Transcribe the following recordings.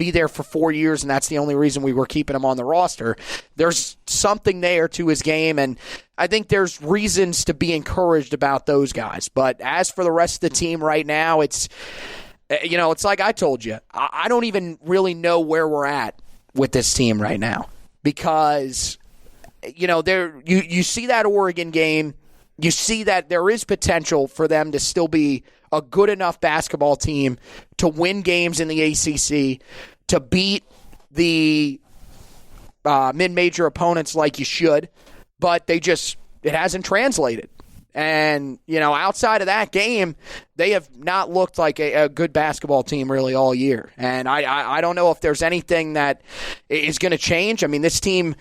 be there for 4 years, and that's the only reason we were keeping him on the roster. There's something there to his game, and I think there's reasons to be encouraged about those guys. But as for the rest of the team right now, it's like I told you. I don't even really know where we're at with this team right now because, you see that Oregon game. You see that there is potential for them to still be a good enough basketball team to win games in the ACC, to beat the mid-major opponents like you should, but it hasn't translated. And, outside of that game, they have not looked like a good basketball team really all year. And I don't know if there's anything that is going to change. I mean, this team,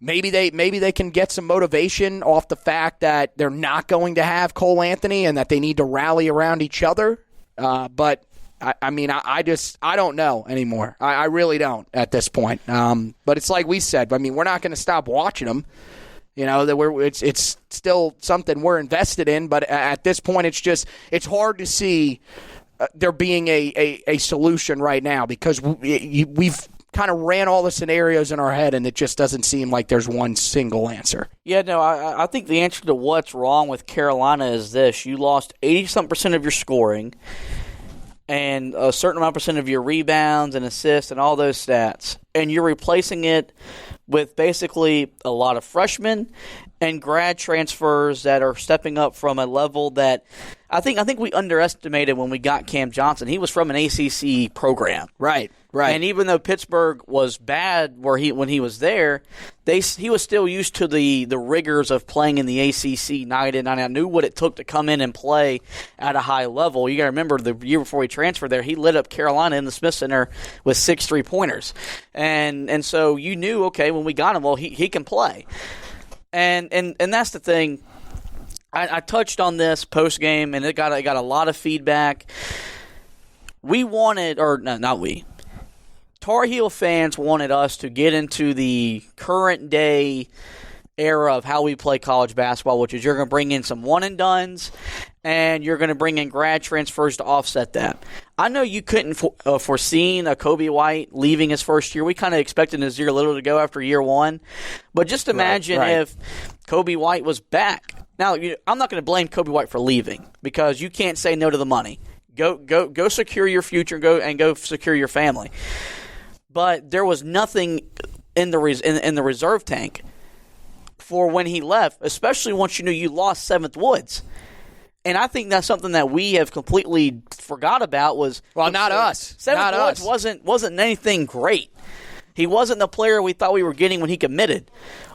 maybe they can get some motivation off the fact that they're not going to have Cole Anthony and that they need to rally around each other. But I don't know anymore. I really don't at this point. But it's like we said. I mean, we're not going to stop watching them. That it's still something we're invested in. But at this point, it's hard to see there being a solution right now because we've kind of ran all the scenarios in our head, and it just doesn't seem like there's one single answer. Yeah, no, I think the answer to what's wrong with Carolina is this. You lost 80-something% of your scoring and a certain amount % of your rebounds and assists and all those stats, and you're replacing it with basically a lot of freshmen and grad transfers that are stepping up from a level that I think we underestimated when we got Cam Johnson. He was from an ACC program. Right. And even though Pittsburgh was bad when he was there, he was still used to the rigors of playing in the ACC night in, night out. Knew what it took to come in and play at a high level. You got to remember the year before he transferred there, he lit up Carolina in the Smith Center with 6 3-pointers. And so you knew, okay, when we got him, well, he can play. And that's the thing. I touched on this post game, and it got a lot of feedback. Tar Heel fans wanted us to get into the current day era of how we play college basketball, which is you're going to bring in some one-and-dones, and you're going to bring in grad transfers to offset that. I know you couldn't foreseen a Kobe White leaving his first year. We kind of expected Nazir Little to go after year one. But just imagine if Kobe White was back. Now, I'm not going to blame Kobe White for leaving because you can't say no to the money. Go secure your future and go secure your family. But there was nothing in the reserve tank for when he left, especially once you lost Seventh Woods. And I think that's something that we have completely forgot about was not us. Seventh Woods wasn't anything great. He wasn't the player we thought we were getting when he committed.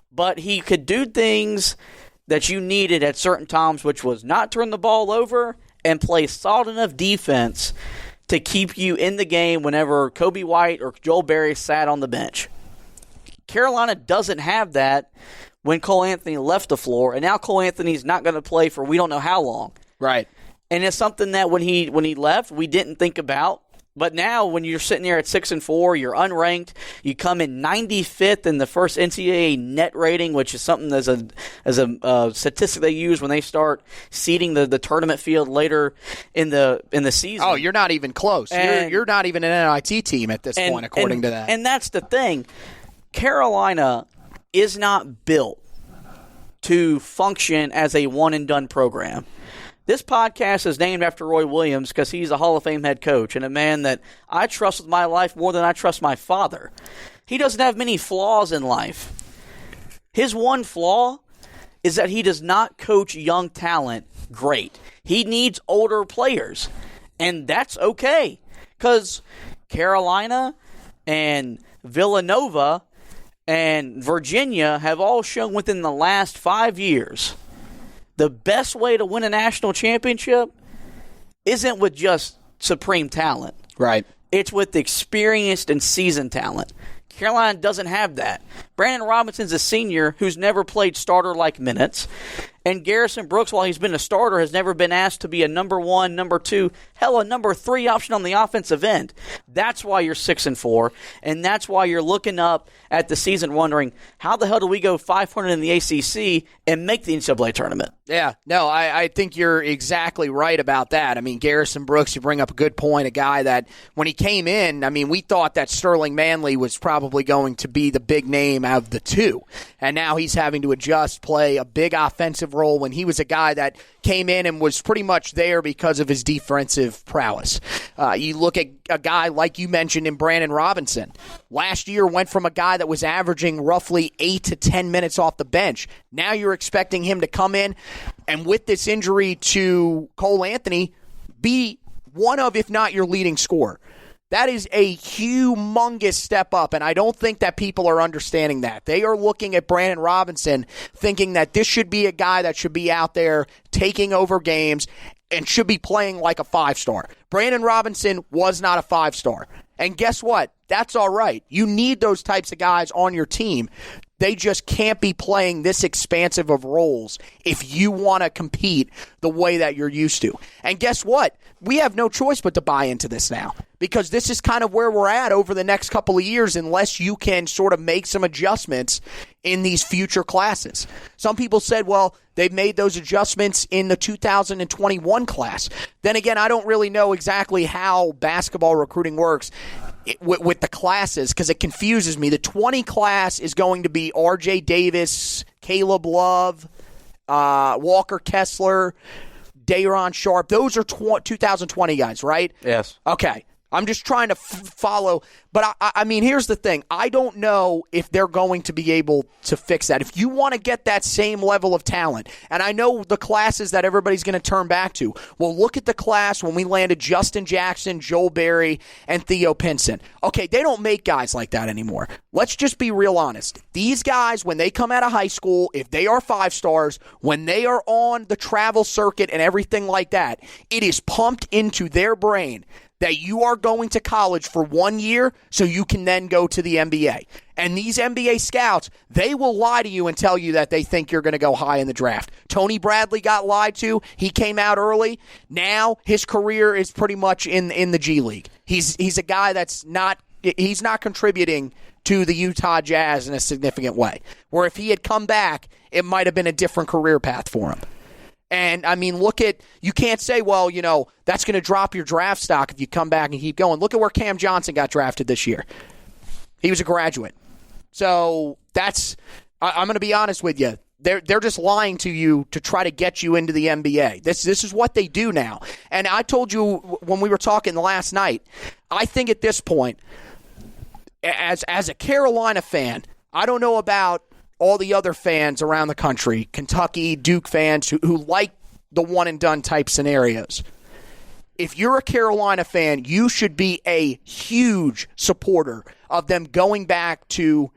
But he could do things that you needed at certain times, which was not turn the ball over and play solid enough defense to keep you in the game whenever Kobe White or Joel Berry sat on the bench. Carolina doesn't have that when Cole Anthony left the floor, and now Cole Anthony's not going to play for we don't know how long. Right. And it's something that when he left, we didn't think about. But now when you're sitting there at 6-4, you're unranked. You come in 95th in the first NCAA net rating, which is something as a statistic they use when they start seeding the tournament field later in the season. Oh, you're not even close. You're not even an NIT team at this point, according to that. And that's the thing. Carolina is not built to function as a one-and-done program. This podcast is named after Roy Williams because he's a Hall of Fame head coach and a man that I trust with my life more than I trust my father. He doesn't have many flaws in life. His one flaw is that he does not coach young talent great. He needs older players, and that's okay because Carolina and Villanova and Virginia have all shown within the last 5 years the best way to win a national championship isn't with just supreme talent. Right. It's with experienced and seasoned talent. Carolina doesn't have that. Brandon Robinson's a senior who's never played starter-like minutes, And Garrison Brooks, while he's been a starter, has never been asked to be a number 1, number 2, hell, a number 3 option on the offensive end. That's why you're 6-4, and that's why you're looking up at the season wondering, how the hell do we go 500 in the ACC and make the NCAA tournament? Yeah, no, I think you're exactly right about that. I mean, Garrison Brooks, you bring up a good point, a guy that when he came in, I mean, we thought that Sterling Manley was probably going to be the big name out of the two, and now he's having to adjust, play a big offensive role when he was a guy that came in and was pretty much there because of his defensive prowess. You look at a guy like you mentioned in Brandon Robinson. Last year went from a guy that was averaging roughly 8 to 10 minutes off the bench. Now you're expecting him to come in and with this injury to Cole Anthony, be one of, if not your leading scorer. That is a humongous step up, and I don't think that people are understanding that. They are looking at Brandon Robinson thinking that this should be a guy that should be out there taking over games and should be playing like a 5-star. Brandon Robinson was not a 5-star. And guess what? That's all right. You need those types of guys on your team. They just can't be playing this expansive of roles if you want to compete the way that you're used to. And guess what? We have no choice but to buy into this now, because this is kind of where we're at over the next couple of years unless you can sort of make some adjustments in these future classes. Some people said, well, they've made those adjustments in the 2021 class. Then again, I don't really know exactly how basketball recruiting works with the classes, because it confuses me. The 20 class is going to be R.J. Davis, Caleb Love, Walker Kessler, Day'Ron Sharp. Those are 2020 guys, right? Yes. Okay. I'm just trying to follow. But, I mean, here's the thing. I don't know if they're going to be able to fix that. If you want to get that same level of talent, and I know the classes that everybody's going to turn back to, well, look at the class when we landed Justin Jackson, Joel Berry, and Theo Pinson. Okay, they don't make guys like that anymore. Let's just be real honest. These guys, when they come out of high school, if they are 5-stars, when they are on the travel circuit and everything like that, it is pumped into their brain that you are going to college for 1 year so you can then go to the NBA. And these NBA scouts, they will lie to you and tell you that they think you're going to go high in the draft. Tony Bradley got lied to. He came out early. Now his career is pretty much in the G League. He's a guy that's not contributing to the Utah Jazz in a significant way. Where if he had come back, it might have been a different career path for him. And, I mean, you can't say, well, you know, that's going to drop your draft stock if you come back and keep going. Look at where Cam Johnson got drafted this year. He was a graduate. So I'm going to be honest with you. They're just lying to you to try to get you into the NBA. This is what they do now. And I told you when we were talking last night, I think at this point, as a Carolina fan, I don't know about all the other fans around the country, Kentucky, Duke fans who like the one-and-done type scenarios. If you're a Carolina fan, you should be a huge supporter of them going back to,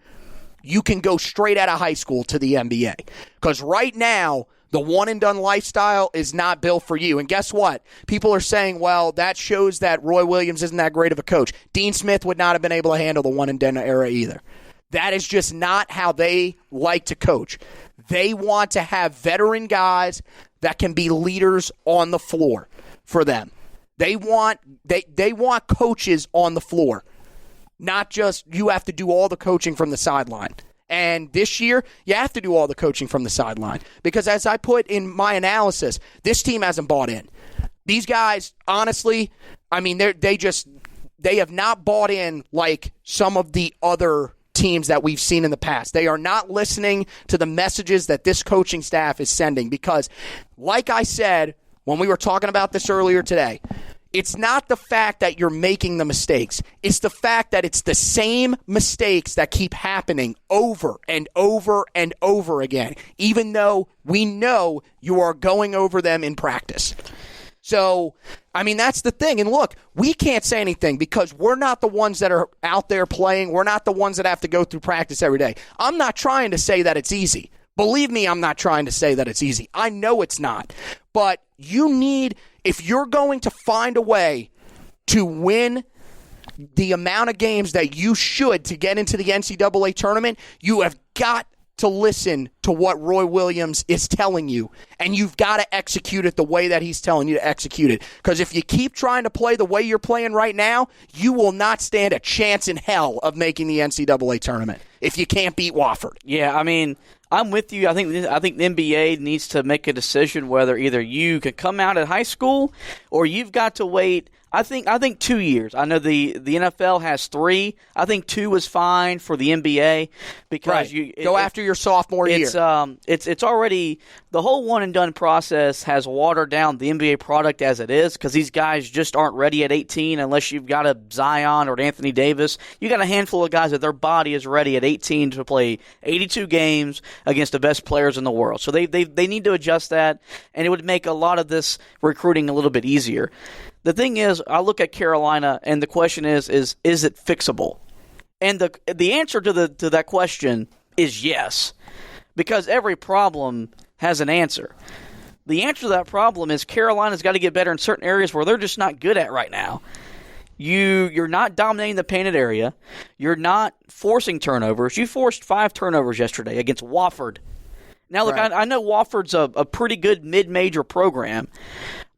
you can go straight out of high school to the NBA. Because right now, the one-and-done lifestyle is not built for you. And guess what? People are saying, well, that shows that Roy Williams isn't that great of a coach. Dean Smith would not have been able to handle the one-and-done era either. That is just not how they like to coach. They want to have veteran guys that can be leaders on the floor for them. They want coaches on the floor, not just you have to do all the coaching from the sideline. And this year, you have to do all the coaching from the sideline because as I put in my analysis, this team hasn't bought in. These guys, honestly, I mean, they have not bought in like some of the other teams that we've seen in the past. They are not listening to the messages that this coaching staff is sending because, like I said when we were talking about this earlier today, it's not the fact that you're making the mistakes. It's the fact that it's the same mistakes that keep happening over and over and over again, even though we know you are going over them in practice. So, I mean, that's the thing. And look, we can't say anything because we're not the ones that are out there playing. We're not the ones that have to go through practice every day. I'm not trying to say that it's easy. Believe me, I'm not trying to say that it's easy. I know it's not. But if you're going to find a way to win the amount of games that you should to get into the NCAA tournament, you have got to listen to what Roy Williams is telling you, and you've got to execute it the way that he's telling you to execute it. Because if you keep trying to play the way you're playing right now, you will not stand a chance in hell of making the NCAA tournament if you can't beat Wofford. Yeah, I mean, I'm with you. I think the NBA needs to make a decision whether either you can come out at high school or you've got to wait. I think 2 years. I know the NFL has 3. I think 2 is fine for the NBA because you go after your sophomore year. It's already the whole one and done process has watered down the NBA product as it is because these guys just aren't ready at 18 unless you've got a Zion or an Anthony Davis. You got a handful of guys that their body is ready at 18 to play 82 games against the best players in the world. So they need to adjust that, and it would make a lot of this recruiting a little bit easier. The thing is, I look at Carolina, and the question is it fixable? And the answer to that question is yes, because every problem has an answer. The answer to that problem is Carolina's got to get better in certain areas where they're just not good at right now. You're not dominating the painted area. You're not forcing turnovers. You forced 5 turnovers yesterday against Wofford. Now, look, right. I know Wofford's a pretty good mid-major program,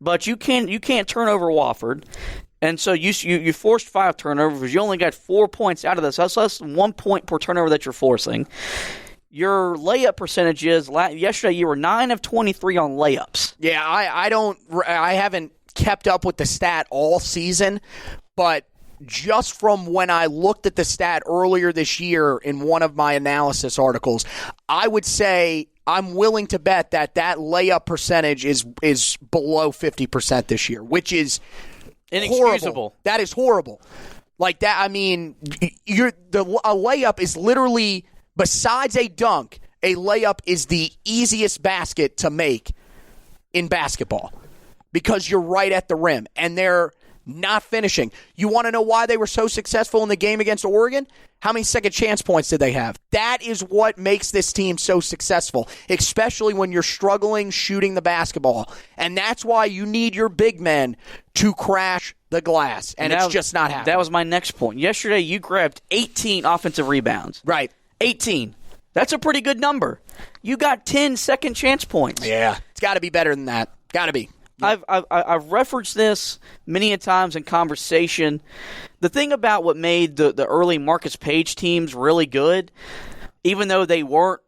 but you can't turn over Wofford, and so you forced 5 turnovers. You only got 4 points out of this. That's less than 1 point per turnover that you're forcing. Your layup percentage is yesterday you were 9 of 23 on layups. Yeah, I haven't kept up with the stat all season, but just from when I looked at the stat earlier this year in one of my analysis articles, I would say I'm willing to bet that layup percentage is below 50% this year, which is inexcusable. Horrible. That is horrible. Like that, I mean, a layup is literally, besides a dunk, a layup is the easiest basket to make in basketball because you're right at the rim, and they're not finishing. You want to know why they were so successful in the game against Oregon? How many second chance points did they have? That is what makes this team so successful, especially when you're struggling shooting the basketball. And that's why you need your big men to crash the glass, and it's just not happening. That was my next point. Yesterday, you grabbed 18 offensive rebounds. Right. 18. That's a pretty good number. You got 10 second chance points. Yeah. It's got to be better than that. Got to be. I've referenced this many a times in conversation. The thing about what made the early Marcus Page teams really good, even though they weren't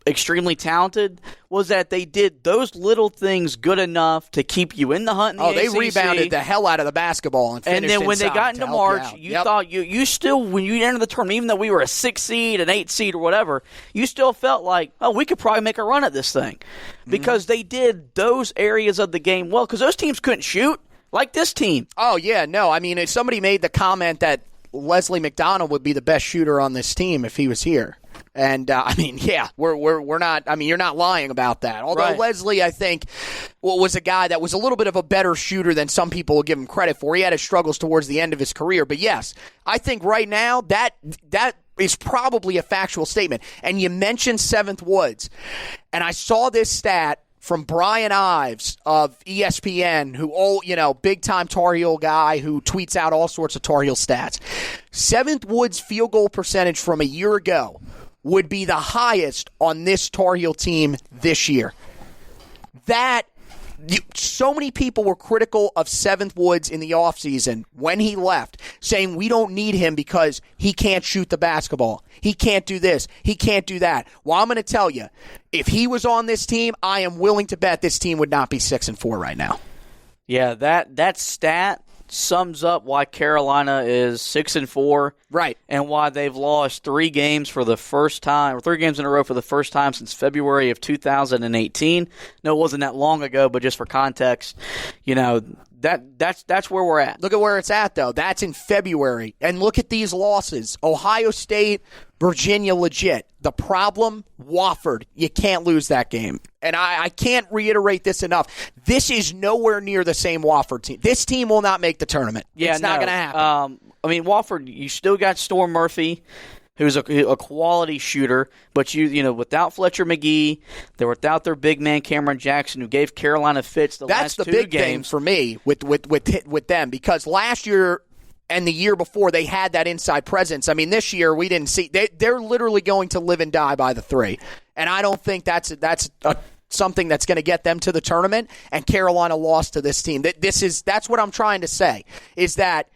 extremely talented, was that they did those little things good enough to keep you in the hunt in the ACC. They rebounded the hell out of the basketball and finished then when they got into March, you thought you still, when you entered the tournament, even though we were a 6 seed, an 8 seed, or whatever, you still felt like, we could probably make a run at this thing. Because they did those areas of the game well, because those teams couldn't shoot like this team. Oh, yeah, no. I mean, if somebody made the comment that Leslie McDonald would be the best shooter on this team if he was here. And, I mean, yeah, we're not – I mean, you're not lying about that. Although right. Leslie, I think, was a guy that was a little bit of a better shooter than some people will give him credit for. He had his struggles towards the end of his career. But, yes, I think right now that is probably a factual statement. And you mentioned Seventh Woods. And I saw this stat from Brian Ives of ESPN, who, big-time Tar Heel guy who tweets out all sorts of Tar Heel stats. Seventh Woods' field goal percentage from a year ago would be the highest on this Tar Heel team this year. So many people were critical of Seventh Woods in the offseason when he left, saying we don't need him because he can't shoot the basketball. He can't do this. He can't do that. Well, I'm going to tell you, if he was on this team, I am willing to bet this team would not be 6-4 right now. Yeah, that stat sums up why Carolina is 6-4, right, and why they've lost 3 games for the first time, or 3 games in a row for the first time since February of 2018. No, it wasn't that long ago, but just for context, that's where we're at. Look at where it's at, though. That's in February, and look at these losses: Ohio State, Virginia, legit. The problem, Wofford. You can't lose that game. And I can't reiterate this enough. This is nowhere near the same Wofford team. This team will not make the tournament. It's not going to happen. Wofford, you still got Storm Murphy, who's a quality shooter, but without Fletcher McGee, they're without their big man Cameron Jackson, who gave Carolina fits the last 2 games. That's the big thing for me with them, because last year And the year before, they had that inside presence. I mean, this year, we didn't see. They're literally going to live and die by the 3. And I don't think that's something that's going to get them to the tournament. And Carolina lost to this team. That's what I'm trying to say, is that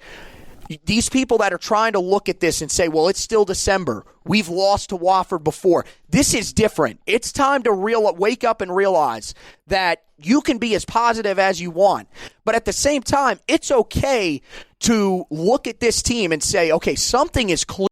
these people that are trying to look at this and say, well, it's still December. We've lost to Wofford before. This is different. It's time to wake up and realize that you can be as positive as you want. But at the same time, it's okay to look at this team and say, okay, something is clear.